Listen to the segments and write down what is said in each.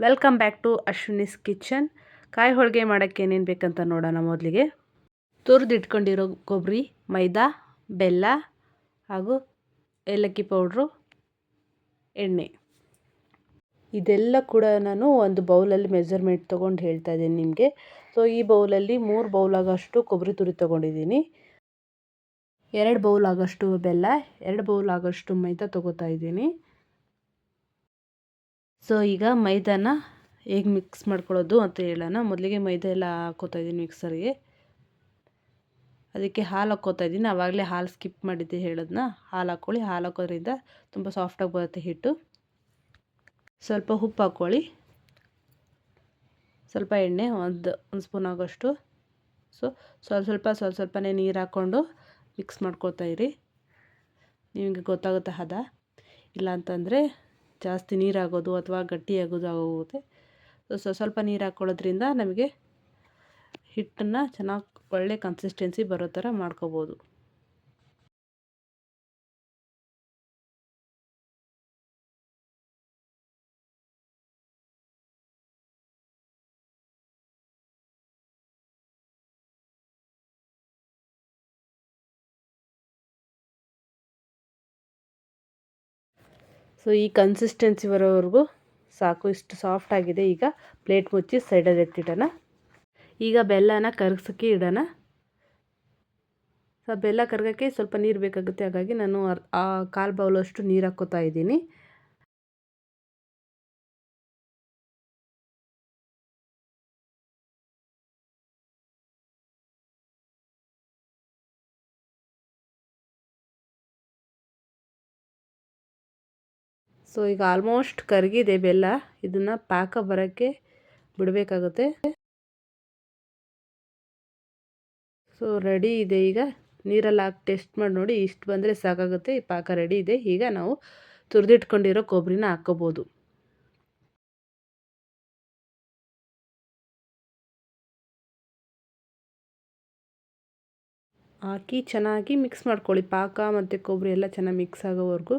Welcome back to Ashwini's kitchen. ಕಾಯಿ ಹೋಳಿಗೆ ಮಾಡೋಕ್ಕೆ ಏನೇನು ಬೇಕಂತ ನೋಡೋಣ. ಮೊದಲಿಗೆ ತುರಿದಿಟ್ಕೊಂಡಿರೋ ಕೊಬ್ಬರಿ, ಮೈದಾ, ಬೆಲ್ಲ ಹಾಗೂ ಏಲಕ್ಕಿ ಪೌಡ್ರು, ಎಣ್ಣೆ, ಇದೆಲ್ಲ ಕೂಡ ನಾನು ಒಂದು ಬೌಲಲ್ಲಿ ಮೆಜರ್ಮೆಂಟ್ ತೊಗೊಂಡು ಹೇಳ್ತಾ ಇದ್ದೀನಿ ನಿಮಗೆ. ಸೊ ಈ ಬೌಲಲ್ಲಿ 3 ಬೌಲ್ ಆಗೋಷ್ಟು ಕೊಬ್ಬರಿ ತುರಿ ತೊಗೊಂಡಿದ್ದೀನಿ, 2 ಬೌಲ್ ಆಗೋಷ್ಟು ಬೆಲ್ಲ, 2 ಬೌಲ್ ಆಗೋಷ್ಟು ಮೈದಾ ತೊಗೋತಾ ಇದ್ದೀನಿ. ಸೊ ಈಗ ಮೈದಾನ ಹೇಗೆ ಮಿಕ್ಸ್ ಮಾಡ್ಕೊಳ್ಳೋದು ಅಂತ ಹೇಳೋಣ. ಮೊದಲಿಗೆ ಮೈದಾ ಎಲ್ಲ ಹಾಕ್ಕೋತಾ ಇದ್ದೀನಿ ಮಿಕ್ಸರ್ಗೆ. ಅದಕ್ಕೆ ಹಾಲು ಹಾಕ್ಕೋತಾ ಇದ್ದೀನಿ. ಆವಾಗಲೇ ಹಾಲು ಸ್ಕಿಪ್ ಮಾಡಿದ್ದೆ ಹೇಳೋದನ್ನ. ಹಾಲು ಹಾಕ್ಕೊಳ್ಳಿ. ಹಾಲು ಹಾಕೋದ್ರಿಂದ ತುಂಬ ಸಾಫ್ಟಾಗಿ ಬರುತ್ತೆ ಹಿಟ್ಟು. ಸ್ವಲ್ಪ ಉಪ್ಪು ಹಾಕ್ಕೊಳ್ಳಿ, ಸ್ವಲ್ಪ ಎಣ್ಣೆ, ಒಂದು ಸ್ಪೂನ್ ಆಗೋಷ್ಟು. ಸೊ ಸ್ವಲ್ಪನೇ ನೀರು ಹಾಕ್ಕೊಂಡು ಮಿಕ್ಸ್ ಮಾಡ್ಕೊಳ್ತಾ ಇರಿ. ನಿಮಗೆ ಗೊತ್ತಾಗುತ್ತೆ ಹದ. ಇಲ್ಲ ಅಂತಂದರೆ ಜಾಸ್ತಿ ನೀರಾಗೋದು ಅಥವಾ ಗಟ್ಟಿಯಾಗೋದು ಆಗೋಗುತ್ತೆ. ಸ್ವಲ್ಪ ನೀರು ಹಾಕ್ಕೊಳ್ಳೋದ್ರಿಂದ ನಮಗೆ ಹಿಟ್ಟನ್ನು ಚೆನ್ನಾಗಿ ಒಳ್ಳೆ ಕನ್ಸಿಸ್ಟೆನ್ಸಿ ಬರೋ ಥರ ಮಾಡ್ಕೋಬೋದು. ಸೊ ಈ ಕನ್ಸಿಸ್ಟೆನ್ಸಿ ಬರೋವರೆಗೂ ಸಾಕು. ಇಷ್ಟು ಸಾಫ್ಟ್ ಆಗಿದೆ. ಈಗ ಪ್ಲೇಟ್ ಮುಚ್ಚಿ ಸೈಡಲ್ಲಿ ಎತ್ತಿಡೋಣ. ಈಗ ಬೆಲ್ಲನ ಕರಗಿಸೋಕ್ಕೆ ಇಡೋಣ. ಸೊ ಬೆಲ್ಲ ಕರಗೋಕ್ಕೆ ಸ್ವಲ್ಪ ನೀರು ಬೇಕಾಗುತ್ತೆ. ಹಾಗಾಗಿ ನಾನು 1/4 ಬೌಲಷ್ಟು ನೀರು ಹಾಕ್ಕೋತಾ ಇದ್ದೀನಿ. ಸೊ ಈಗ ಆಲ್ಮೋಸ್ಟ್ ಕರಗಿದೆ ಬೆಲ್ಲ. ಇದನ್ನು ಪಾಕ ಬರೋಕ್ಕೆ ಬಿಡಬೇಕಾಗುತ್ತೆ. ಸೊ ರೆಡಿ ಇದೆ. ಈಗ ನೀರಲ್ಲಿ ಹಾಕಿ ಟೆಸ್ಟ್ ಮಾಡಿ ನೋಡಿ. ಇಷ್ಟು ಬಂದರೆ ಸಾಕಾಗುತ್ತೆ. ಈ ಪಾಕ ರೆಡಿ ಇದೆ. ಈಗ ನಾವು ತುರಿದಿಟ್ಕೊಂಡಿರೋ ಕೊಬ್ಬರಿನ ಹಾಕ್ಕೋಬೋದು. ಹಾಕಿ ಚೆನ್ನಾಗಿ ಮಿಕ್ಸ್ ಮಾಡ್ಕೊಳ್ಳಿ. ಪಾಕ ಮತ್ತು ಕೊಬ್ಬರಿ ಎಲ್ಲ ಚೆನ್ನಾಗಿ ಮಿಕ್ಸ್ ಆಗೋವರೆಗೂ.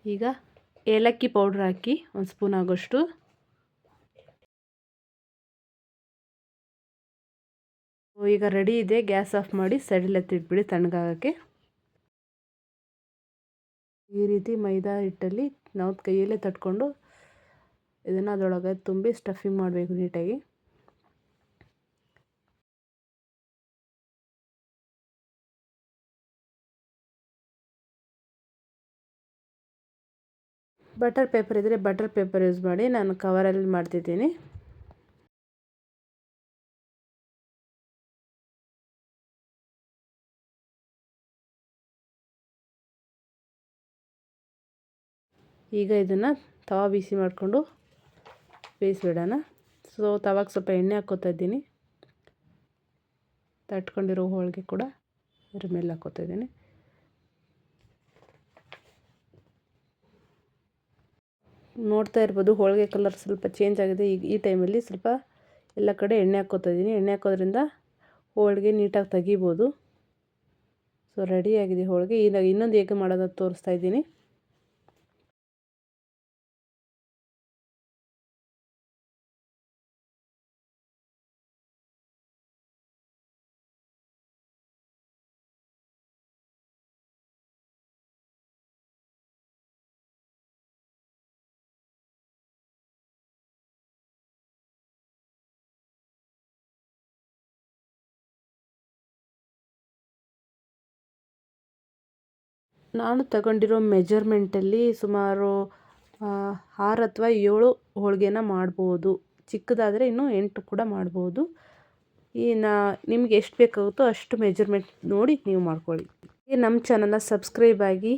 ಈಗ ಏಲಕ್ಕಿ ಪೌಡ್ರ್ ಹಾಕಿ 1 ಸ್ಪೂನ್ ಆಗೋಷ್ಟು. ಈಗ ರೆಡಿ ಇದೆ. ಗ್ಯಾಸ್ ಆಫ್ ಮಾಡಿ ಸೈಡಲ್ಲಿ ಎತ್ತಿಟ್ಬಿಡಿ ತಣ್ಣಗಾಗೋಕ್ಕೆ. ಈ ರೀತಿ ಮೈದಾ ಹಿಟ್ಟಲ್ಲಿ ನಾವು ಕೈಯಲ್ಲೇ ತಟ್ಕೊಂಡು ಇದನ್ನು ಅದರೊಳಗೆ ತುಂಬಿ ಸ್ಟಫಿಂಗ್ ಮಾಡಬೇಕು ನೀಟಾಗಿ. ಬಟರ್ ಪೇಪರ್ ಇದ್ದರೆ ಬಟರ್ ಪೇಪರ್ ಯೂಸ್ ಮಾಡಿ. ನಾನು ಕವರಲ್ಲಿ ಮಾಡ್ತಿದ್ದೀನಿ. ಈಗ ಇದನ್ನು ತವಾ ಬಿಸಿ ಮಾಡಿಕೊಂಡು ಬೇಯಿಸ್ಬಿಡೋಣ. ಸೊ ತವಾಗೆ ಸ್ವಲ್ಪ ಎಣ್ಣೆ ಹಾಕ್ಕೋತಾ ಇದ್ದೀನಿ. ತಟ್ಕೊಂಡಿರೋ ಹೋಳಿಗೆ ಕೂಡ ಇದ್ರ ಮೇಲೆ ಹಾಕ್ಕೋತಾ ಇದ್ದೀನಿ. ನೋಡ್ತಾ ಇರ್ಬೋದು ಹೋಳಿಗೆ ಕಲರ್ ಸ್ವಲ್ಪ ಚೇಂಜ್ ಆಗಿದೆ. ಈಗ ಈ ಟೈಮಲ್ಲಿ ಸ್ವಲ್ಪ ಎಲ್ಲ ಕಡೆ ಎಣ್ಣೆ ಹಾಕ್ಕೋತಾ ಇದ್ದೀನಿ. ಎಣ್ಣೆ ಹಾಕೋದ್ರಿಂದ ಹೋಳಿಗೆ ನೀಟಾಗಿ ತೆಗಿಬೋದು. ಸೊ ರೆಡಿಯಾಗಿದೆ ಹೋಳಿಗೆ. ಈಗ ಇನ್ನೊಂದು ಹೇಗೆ ಮಾಡೋದು ತೋರಿಸ್ತಾ ಇದ್ದೀನಿ. ನಾನು ತಗೊಂಡಿರೋ ಮೆಜರ್ಮೆಂಟಲ್ಲಿ ಸುಮಾರು 6 ಅಥವಾ 7 ಹೋಳಿಗೆನ ಮಾಡ್ಬೋದು. ಚಿಕ್ಕದಾದರೆ ಇನ್ನೂ 8 ಕೂಡ ಮಾಡ್ಬೋದು. ನಿಮ್ಗೆ ಎಷ್ಟು ಬೇಕಾಗುತ್ತೋ ಅಷ್ಟು ಮೆಜರ್ಮೆಂಟ್ ನೋಡಿ ನೀವು ಮಾಡ್ಕೊಳ್ಳಿ. ನಮ್ಮ ಚಾನಲ್ನ ಸಬ್ಸ್ಕ್ರೈಬ್ ಆಗಿ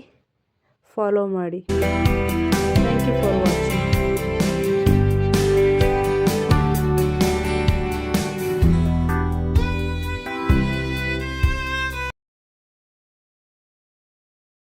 ಫಾಲೋ ಮಾಡಿ. Thank you for watching.